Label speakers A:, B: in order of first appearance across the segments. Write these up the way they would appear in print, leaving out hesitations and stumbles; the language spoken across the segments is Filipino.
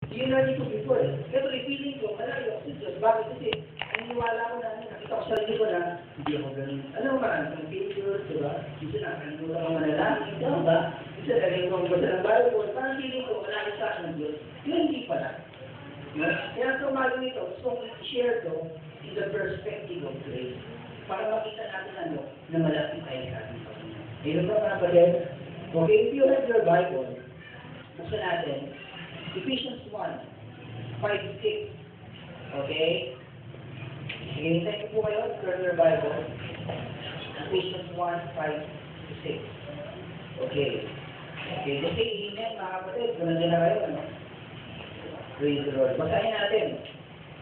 A: Yun na dito before eh. Pero feeling ko, malayo ako sa Diyos. Bakit? Kasi, naniniwala ko na, nakita ko sa sarili ko na, hindi ako ganun. Alam mo marami kang pictures, di ba? Kasi nakalimutan ko manalangin, di ba? Kasi naging kong basta ng Bible, parang feeling ko, malaki sa akin ng Diyos. Yun hindi pala. Kaya sa umaga nito, gusto kong i-share to in the perspective of grace. Para makita natin ano, na malapit tayo sa ating Panginoon. Ayun ba mga kapatid? Okay, if you have your Bible, buksan natin, Ephesians 1, 5-6. Okay? Sige, hintayin ko po kayo, turn your Bible. Ephesians 1, 5-6. Okay. Okay, kasi amen mga kapatid, kung nandiyan na kayo, ano? Praise the Lord. Basahin natin.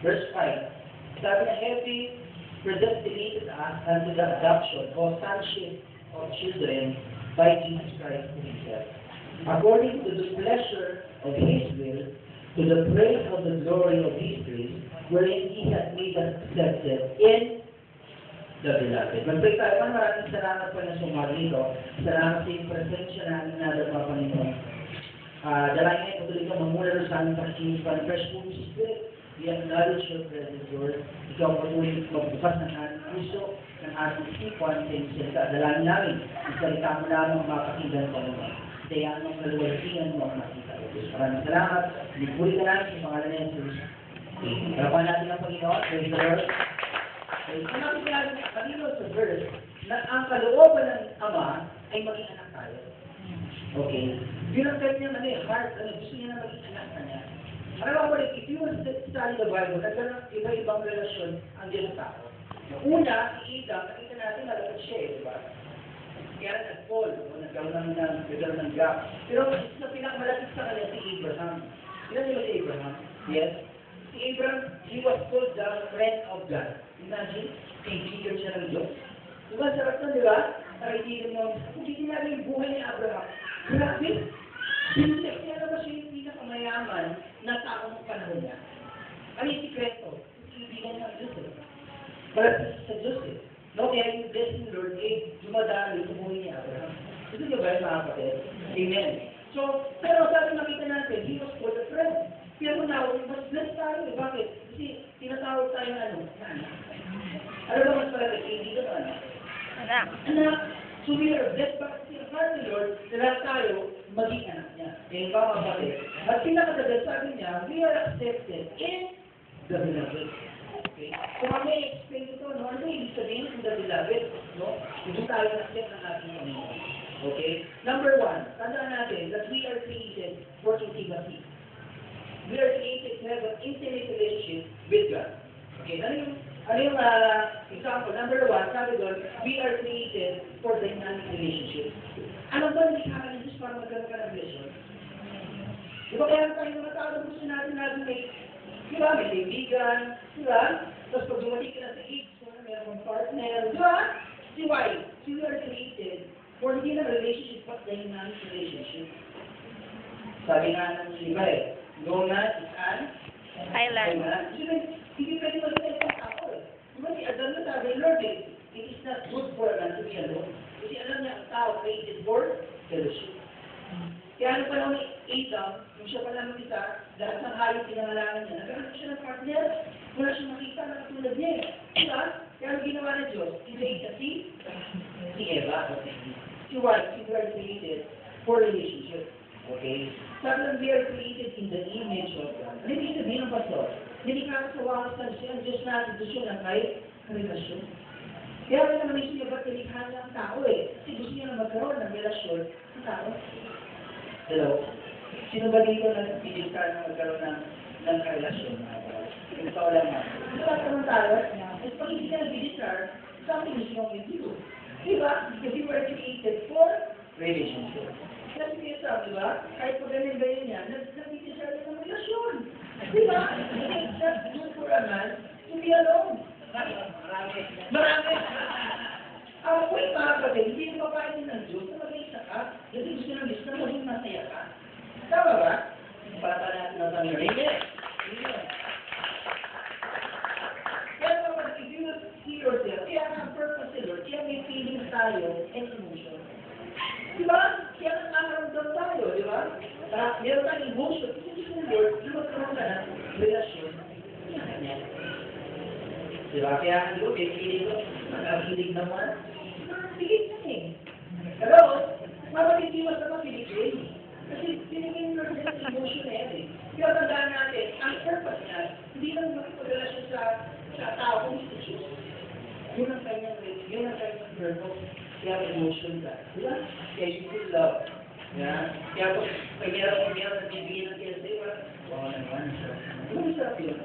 A: Verse 5. Sabi na, heavy predestinated us unto the adoption or sonship of children by Jesus Christ himself, according to the pleasure of his will, to the praise of the glory of his grace, wherein he has made us accepted in the beloved. Mag-pray tayo. Maraming salamat po na sumali dito. Salamat sa yung presensya namin na mga Panginoon. Dalangin ngayon, patuloy ka mamula sa aming pakikinig pa ng fresh Holy Spirit. We acknowledge your presence, Lord. Ikaw patuloy magbukas ng ating puso, ng ating isipan, sa iyong salita. Dalangin namin, ang salita mo lamang mapakinggan sa mga. Kaya ang kaluwalsingan mo ang makita. Maraming salamat. Lipuri ka namin sa pangalan ng Jesus. Harapan natin ang Panginoon. Praise the Lord. Ang natin sinabi kanino sa verse na ang kalooban ng Ama ay maging anak tayo. Okay? Yun ang kanyang heart, gusto niya na maging anak na niya. Alam mo, if you study the Bible, nagkaroon ng iba-ibang relasyon ang Diyos sa tao. Una, si Adam, nakita natin malapit siya di ba? Kaya nag-fall, nagkaroon ng gap. Pero sa pinakamalapit sa kanya, si Abraham. Ilan nila si Abraham? Yes? Si Abraham, he was called the friend of God. Imagine, kaibigan siya ng Diyos. Diba, sarap na, di ba? Kaibigan mo. Kung hindi namin yung buhay ni Abraham, grabe. Kaya naman siya yung pinakamayaman na taong panahon niya. Ano yung sikreto? Kaibigan ng Diyos eh. Para sa Diyos eh. No, kaya yung blessing Lord, dumadalo sa buhay ni Abraham. Ito niyo ba yung mga kapatid? Amen. So, pero sabi makita natin, he was called a friend. Pero now, mas blessed tayo eh. Bakit? Kasi tinatawag tayo na ano? Ano ba mas pala hindi ka ano? Anak. So we are blessed by the heart of the Lord na lahat tayo maging anak niya. Kaya ba mga kapatid? At pinakadagal sabi niya, we are accepted in the beloved. Okay? So kami explain ito, no? Ano yung sabihin in the beloved? No? Hindi tayo accept ng ating Panginoon. Okay? Number 1, tandaan natin that we are created for intimacy. We are created to have an intimate relationship with God. Okay? Ano yung example? Number 1, sabi doon, we are created for dynamic relationship. Ano ba hindi ka ng Diyos para magkaroon ka ng relasyon? Di ba kaya tayo mga tao na gusto natin may, di ba, may kaibigan, di ba? Tapos pag dumating ka na sa age, meron kong partner, di ba? Si why? We are created for hindi na relationship but dynamic relationship. Sabi nga ng iba Gona is an
B: Island.
A: Hindi pwede mag-isip ang tao eh. Diba si Adam na sabi, Lord it is not good for a man to be alone. Kasi alam niya ang tao created for fellowship. Kaya ano pa lang ni Adam, yung siya pa lang isa, dahil sa hayop pinangalangan niya, nagkaroon siya ng partner, wala siya makita na katulad niya eh. Diba? Kaya ang ginawa ng Diyos, si Eva, si wife, si were created for relationship. Okay? Sabi lang, we are created in the image of God. Ano yung sabihin ng pastor? Hindi ka sa wakas na siya, ang Diyos natin gusto siya ng kahit relasyon. Kaya rin naman yung siya ba't nilikha niya ang tao eh. Kasi gusto niya na magkaroon ng relasyon ng tao. Hello? Sino ba dito na pilikha na magkaroon ng karelasyon? Yung tao lang na. Lahat naman tayo. At pag hindi ka nag-digitar, something is wrong with you. Diba? Because you were created for relationship. Kasi kaya sabi, diba? Kahit pag ganyan niya, nag-digitar ng relasyon. Diba? It's not good for a man to be alone. Marami. Kung yung mga kapatid, hindi yung mapahinin ng Diyos na mag-isa ka. Kasi gusto ng Diyos na maging masaya ka. Tama ba? Para natin ang kami rin. Kaya kapag if you see yourself, kaya ang purpose ni Lord, kaya may feelings tayo and emotion. Diba? Kaya nakaramdam tayo, diba? Meron tayong emotion. Kasi gusto ng Lord, Diba? Kaya ang loob, feeling ko, nakakilig naman. Pilit na eh. Pero, mapagkikiwas naman piligin. Kasi pinigin na rin ang emotion na yan eh. Kaya tandaan natin, ang purpose niya, hindi lang makipagrelasyon sa tao kung gusto siya. Yun ang kanyang purpose. Kaya emotion ka. Diba? Kaya you feel love. Yeah? Kaya pag meron nagbibigay ng kaya sa'yo, wow naman siya. Ano masarap yun?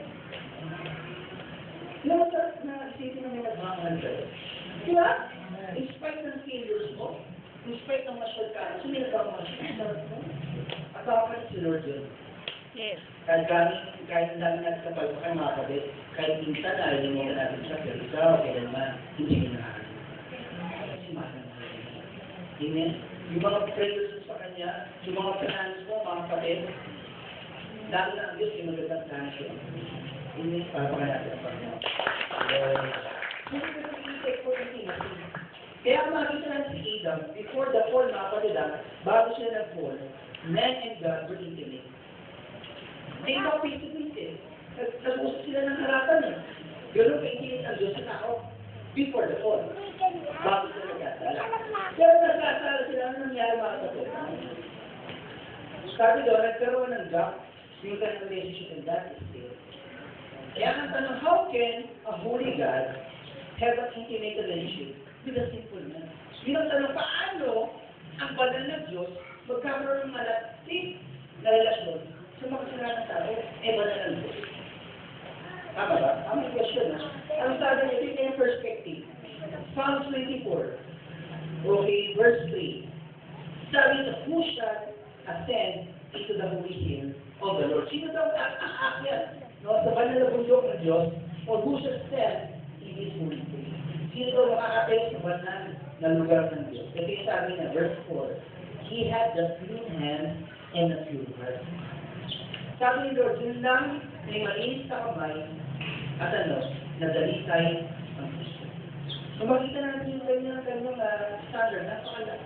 A: Ano masarap na isipin na may nagmamahal sa'yo? Diba? In spite ng failures mo, in spite ng masyal ka, suminag ako masyal mo. At ako pa si Lord yun.
B: Yes.
A: Kahit ang dami natin kapag kayo mga kabit, kahit minsan nalilimutan natin siya, pero ikaw, kailanman, hindi mo nahan. Kasi mahal. Amen? Yung mga prayers sa Kanya, yung mga plans mo, mga kapit, dahil na ang Diyos, yung magandang plans yun. Amen? Para pa kaya natin ang Panginoon. Kaya kung makikita natin si Adam, before the fall, mga kapatid, bago siya nag-fall, man and God were intimate. May ikaw face-to-face eh. Nag-usap sila ng harapan eh. Ganun ka-intimate ang Diyos sa tao before the fall. Bago sila nagkasala. Pero nagkasala sila, ano nangyari mga kapatid? Sabi doon, nagkaroon ng gap yung kanyang relationship and that is still. Kaya ang tanong, how can a holy God have an intimate relationship with a sinful man? Yun ang tanong, paano ang banal na Diyos magkakaroon ng malapit na relasyon sa mga kasalanan tao, banal na Diyos? Tama ba? Tama yung question, ha? Ang sabi niya, ito yung perspective. Psalms 24, okay, verse 3. Sabi niya, who shall ascend into the holy hill of the Lord? Sino daw aakyat? No, sa banal na bundok ng Diyos, or who shall stand in His holy place? Sino daw makakatayo sa banal na lugar ng Diyos? Ito yung sabi niya, verse 4. He had the clean hands and the pure heart. Sabi ni Lord, yun lang may malinis na kamay at nadalisay ang Kristo. So makita natin yung kanyang standard,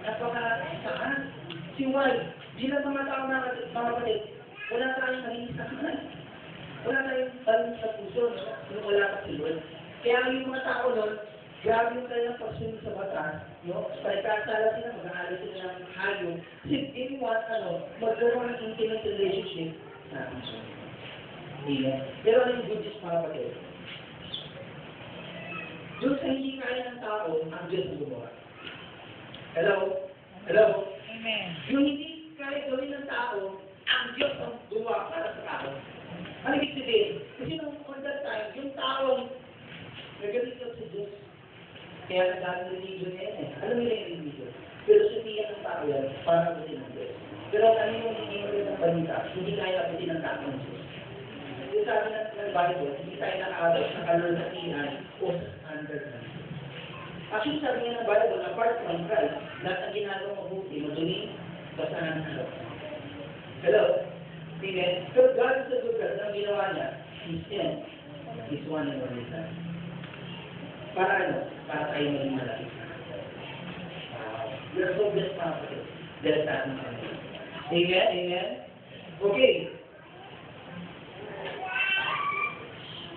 A: napaka-saan. Si Juan, bilang mga tao mga kapatid, wala tayong malinis na kamay. Wala tayong malinis sa puso, nung wala pa si Lord. Kaya yung mga tao nun, grabe yung kanilang pagsunod sa batas, no? Pagkasala sila, mag-aalis sila ng hayo. Kasi if you want, magkaroon ng intimate relationship sa atin. Amen. Pero ano yung good news mga kapatid? Doon sa hindi kaya ng tao, ang Diyos ang gumawa. Hello? Hello?
B: Amen.
A: Yung hindi kaya gawin ng tao, ang Diyos ang gumawa para sa tao. Ano ibig sabihin? Kasi nung on that time, yung taong nagalit sa Diyos, kaya nagdami religion na yan eh. Alam nila yung religion. Pero sabihan ng tao yan, para abutin ng Diyos. Pero ano yung hindi magandang balita? Hindi kaya abutin ng tao ng Diyos. Yung sabi ng Bible, hindi tayo nakaabot sa kaloratian o sa standard ng Diyos. Actually, sabi nga ng Bible, apart from Christ, lahat ang ginagawa mabuti, madumi, basahan ng Diyos. Hello? Amen? So God is a good God. Ang ginawa niya, He sent His one and only Son. Para ano? Para tayo maging malapit. Wow. We're so blessed mga kapatid. Dahil sa ating Panginoon. Amen? Amen? Okay.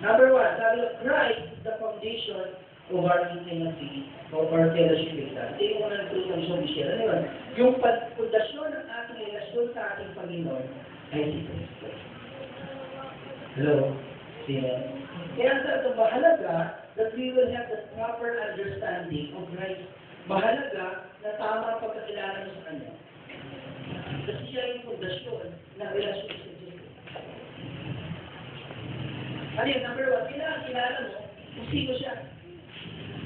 A: Number 1, sabi ko, Christ is the foundation of our intimacy or fellowship with God. Ito yung unang truth ng John Michelle. Ano yun? Yung pundasyon ng ating relasyon sa ating Panginoon ay si Kristo. Hello? Amen? Kaya sa ito, mahalaga that we will have the proper understanding of Christ. Mahalaga na tama ang pagkakilala mo sa Kanya. Kasi siya yung pundasyon ng relasyon sa Diyos. Ano yun? Number 1, kilala mo kung sino siya.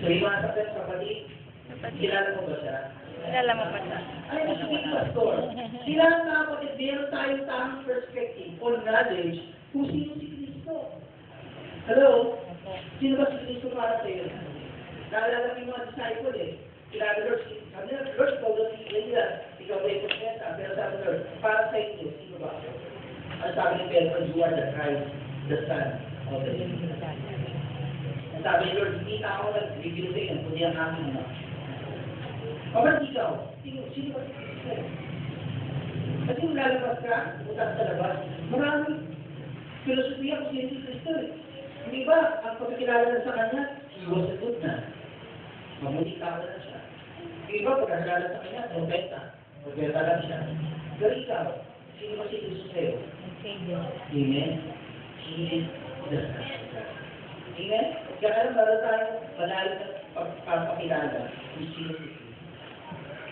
A: So, yung mga kapatid, kilala mo ba siya?
B: Kilala mo pa siya.
A: Ano yung sige, Pastor? Kilala mga kapatid, meron tayong tamang perspective or knowledge kung sino si Kristo. Hello? Sino ba si Kristo para sa iyo? Naalala ko yung mga disciple eh. Kilala Lord, sabi nila, Lord, ikaw daw si Elia. Ikaw ba yung profeta? Pero sabi Lord, para sa inyo, sino ba ako? Ang sabi ni Pedro, you are the Christ, the Son of the living God. Ang sabi ni Lord, hindi na ako nag-review sa inyo, kundi ang aking mga. Kapag ikaw, sino ba si Kristo? Kasi kung lalabas ka, utak sa labas, maraming filosofiya kung sino si Kristo eh. Hindi ba, ang pagkakilala na sa kanya, he was a good man. Mabuting tao na siya. Hindi ba, pagkakilala sa kanya, propeta lang siya. Pero ikaw, sino ba si Kristo sa'yo?
B: Savior.
A: Amen? He is the Son of God. Amen? Kaya alam, meron tayong banal na pagpapakilala kung sino si Kristo.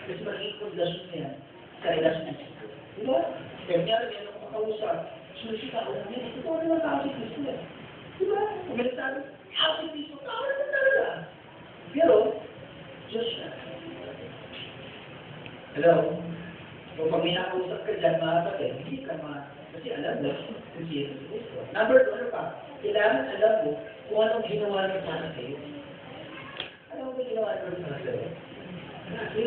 A: Kasi magiging pundasyon niya yan sa relasyon ng Kristo. Di ba? Kaya niya, meron akong makausap, susunod ako lang yan. Ito naman tao si Kristo eh. Di ba? Kung meron tayo, tao si Kristo, tao naman talaga. Pero, Diyos siya. Hello? Kung pag may nakausap ka dyan, mga kapatid, hindi ka kasi alam mo kung sino si Kristo. Number 2, ano pa? Kailangan alam mo kung anong ginawa niya para sa'yo. Alam mo ba ginawa niya para sa'yo? Kasi,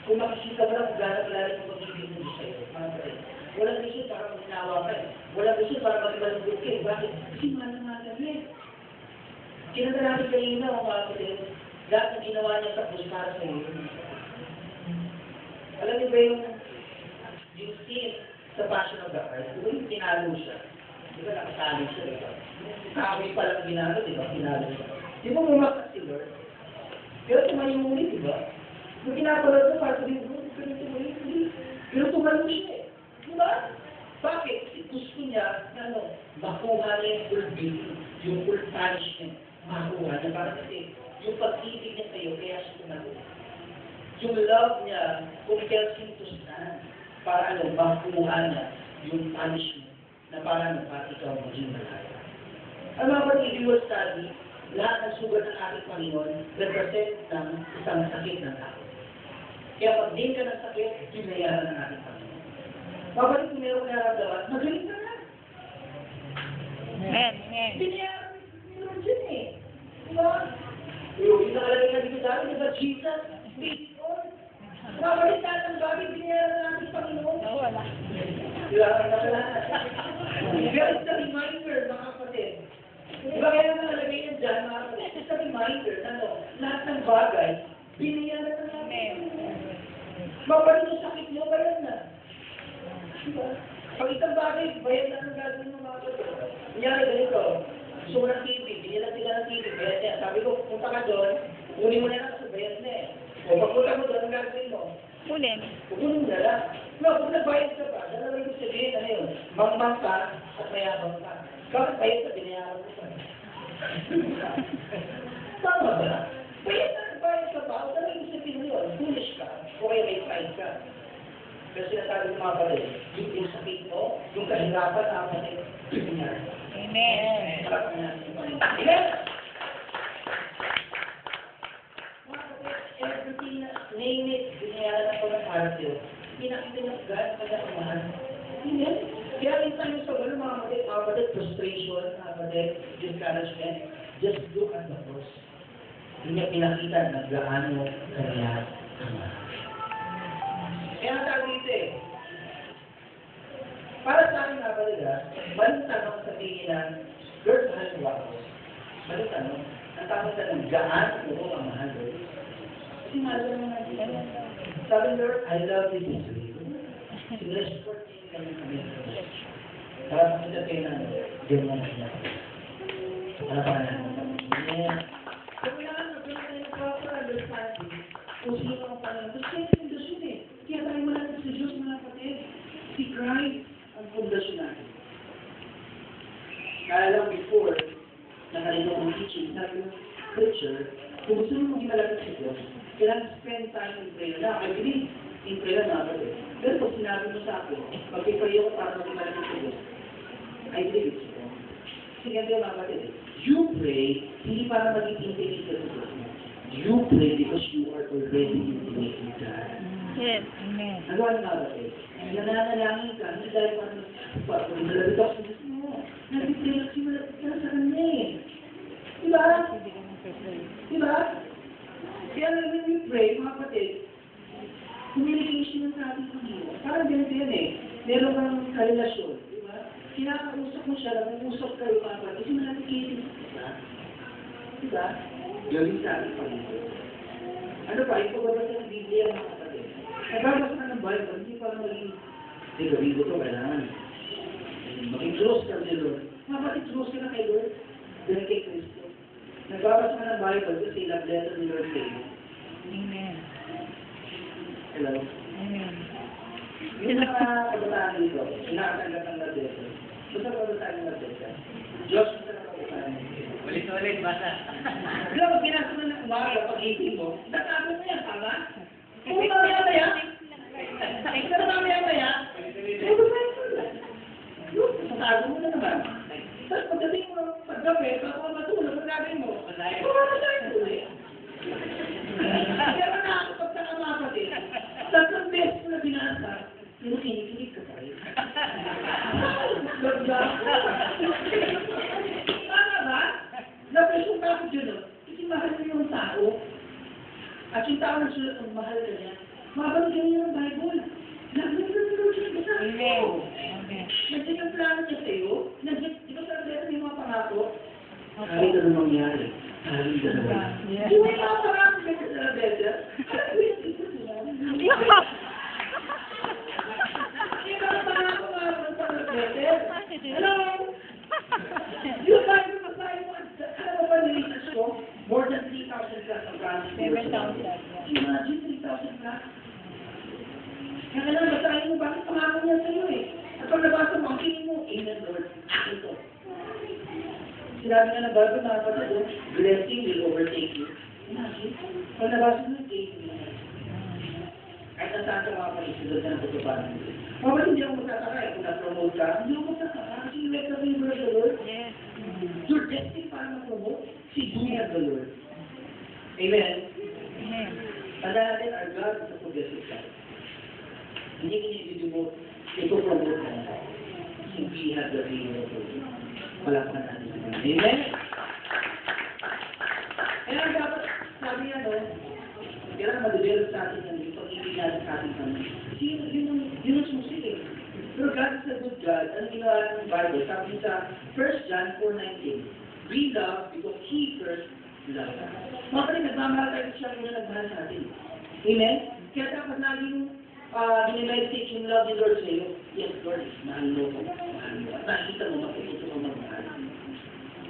A: kung makikita mo lang kung gano'n kalari mo pag-ibig mo sa'yo, mga kapatid, walang reason para maginawa ka eh. Walang reason para magmalungkot ka eh. Bakit? Kasi mahal na mahal ka eh. Kinadalangin kanina, mga kapatid, lahat na ginawa niya sa krus para sa'yo. Alam niyo ba yung scene sa Passion of the Christ, di ba yung tinalo siya? Di ba nakasali siya, di ba? Kaaway pa lang ginalo, di ba? Tinalo siya. Di ba bumakas si Lord? Pero tumayo muli, di ba? Yung pinapalad ko, para sabihin, pero tumayo siya eh. Di ba? Bakit? Kasi gusto niya na makuha niya yung full beating, yung full punishment, makuha niya. Para kasi yung pag-ibig niya sa'yo, kaya siya tumayo. Yung love niya, compels him to stand para makuha niya yung punishment na para ikaw maging malaya. Ang mga pag-ibig will study, lahat ng sugat ng ating Panginoon represent ng isang sakit ng tao. Kaya pag din ka ng sakit, binayaran ng ating Panginoon. Babalik kung meron nararamdaman, magaling ka na.
B: Amen. Amen.
A: Binayaran meron dyan eh. Diba? Yung nakalagay na dito dati, diba Jesus? Babalik tayo ng bagay, binayaran ng ating Panginoon.
B: Wala.
A: Diba? Pero it's a reminder, mga kapatid. Diba kaya nakalagay yan dyan, mga kapatid? It's a reminder na lahat ng bagay, binayaran ng ating Panginoon. Babalik yung sakit nyo, bayad na. Diba? Pag isang bagay, bayad na ng gagawin ng mga kapatid. Kunyari, ganito, gusto mo ng TV, binila sila ng TV, bayad na. Sabi ko, punta ka doon, kunin mo na lang kasi bayad na eh. O pagpunta mo doon, ang gagawin mo?
B: Kunin.
A: Kunin mo na lang. No, kung nagbayad ka pa, dalawa yung sabihin, ano yun? Mangmang ka at mayabang ka. Bakit bayad ka, binayaran mo pa? Tama ba? Bayad na nagbayad ka pa, dalawa yung sabihin yun, foolish ka, o kaya may pride ka. Pero sinasabi ng mga pala, yung sakit mo, yung kahirapan na ako nito, binayaran.
B: Amen.
A: Harap na natin yung Panginoon. Amen? Everything na name it, binayaran ako ng harap yun. Pinakita niya God pala ang mahal. Amen? Kaya minsan yung sa gano'n, mga kapatid, frustration, mga kapatid, discouragement, just look at the cross. Hindi niya pinakita na gaano kanya ang mahal. Kaya ang sabi dito eh, para sa akin mga kapatid, maling tanong sa tingin na, Lord, mahal mo ako. Maling tanong, ang tamang tanong, gaano mo ang mahal, Lord? Kasi mahal mo naman. Sabi, Lord, I love you this way. Sinresport din kami kami. Para makita kayo na, diyan mo na siya. Para pa na. Yeah. Kung kailangan na, doon tayo proper-understanding kung sino ang Panginoon. Kasi yung pundasyon eh. Kaya tayo malapit sa Diyos, mga kapatid. Si Christ ang pundasyon natin. Kaya lang before, nakalito kong teaching, sabi ng preacher, kung gusto mo maging malapit sa Diyos, kailangan spend time in prayer. Na, I believe in prayer na kapatid. Pero pag sinabi mo sa akin, mag-pray ako para maging malapit sa Diyos, I believe it's wrong. Kasi ganito mga kapatid, you pray, hindi para maging intimate sa Diyos. You pray because you are already intimate with God.
B: Yes. Amen.
A: Ano ang mga kapatid? Nananalangin ka, hindi dahil para malapit ako sa Diyos mo. Nag-pray kasi malapit ka sa Kanya eh. Diba? Diba? Kaya when we pray, mga kapatid, communication sa ating Panginoon. Parang ganito yan eh. Meron kang karelasyon. Diba? Kinakausap mo siya, nag-uusap kayo mga kapatid. Kasi malapit kayo sa diba? Gawin sa ating Panginoon. Ano pa, yung pagbabasa ng Biblia mga kapatid. Nagbabasa ka ng Bible, hindi para maging gawin ko ito, kailangan. Maging close ka kay Lord. Mga kapatid, close ka na kay Lord. Dahil kay Kristo. Nagbabasa ka ng Bible kasi love letter ni Lord sa'yo.
B: Amen.
A: Hello?
B: Amen.
A: Yung mga kabataan dito, inakatanggap ng love letter. Gusto ko kabataan ng love letter. Diyos, gusto na kabataan.
C: Ulit-ulit, basa.
A: Alam mo, pinasa mo ng umaga pag-ibig mo, tatago mo yan, tama? Kung mamaya-maya, pero mamaya-maya, tatago mo na naman. Tapos pagdating mo, paggabi, bago matulog, ang gagawin mo, masahin ulit. Pero nakakapagtaka mga kapatid, tatlong beses mo na binasa, pero kinikilig ka pa rin. Ganda. Tama ba? Napresyon ka ako dyan, kasi mahal mo yung tao. At yung tao nagsulat ng mahal ka niya, mabalik ka niya ng Bible. Nagsulat siya sa
B: Amen. Amen.
A: Nandiyan yung plano niya sa'yo. Nandiyan, di ba sa letter yung mga pangako?
B: Opo.
A: Kahit ano mangyari, kahit ano naman.
B: Yeah.
A: Di ba yung mga pangako niya sa letter? Di ba ang pangako sa letter? Hello? Yung Bible masahe mo, alam mo ba nilitas ko? More than 3,000 plus ang promise.
B: 7,000.
A: Imagine 3,000 plus. Kaya kailangan basahin mo, bakit pangako niya sa'yo eh? At pag nabasa mo, ang tingin mo, Amen Lord. Ito. Sinabi nga ng Bible, mga kapatid, blessing will overtake you. Imagine, pag nabasa mo, Amen. Kahit nasaan ka mga panisunod na natutuparan mo. Mabalik hindi ako magtataka eh, kung na-promote ka, hindi ako magtataka. Kasi you make the favor of the Lord.
B: Yes.
A: You're destined para ma-promote si Junior of the Lord. Amen.
B: Amen.
A: Tanda natin, our God is a progressive God. Hindi kinibidumot, ito-promote na natin. Kasi we have the favor of the Lord. Wala pa natin sa mga. Amen? Kaya dapat, sabi niya, no, kailangan ma-develop sa atin yan, yung pag-ibig natin sa ating kami. Kasi yun ang susi eh. Pero God is a good God. Ano ginawa ng Bible? Sabi niya sa 1 John 4:19, we love because He first loved us. Mga kapatid, nagmamahal tayo siya kung nagmahal sa atin. Amen? Kaya dapat laging dinimeditate yung love ni Lord sa'yo. Yes, Lord, mahal mo ko. Mahal mo. At nakikita mo, matututo ka magmahal.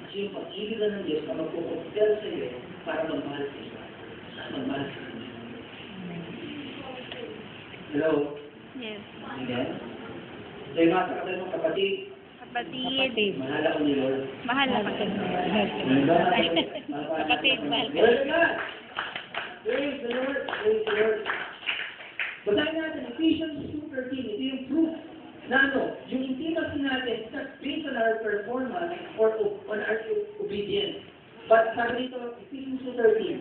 A: Kasi yung pag-ibig na ng Diyos na magpupupel sa'yo para magmahal sa iyo. Magmahal sa iyo. Hello?
B: Yes.
A: Amen? So yung mga kakabay mong kapatid,
B: Kapatid.
A: mahal ako ni Lord.
B: Mahal na kapatid. Kapatid, mahal ka.
A: Praise God! Praise the Lord! Praise the Lord! Basahin natin, Ephesians 2:13, ito yung proof na ano, yung intimacy natin, it's not based on our performance or on our obedience. But sabi dito, Ephesians 2:13,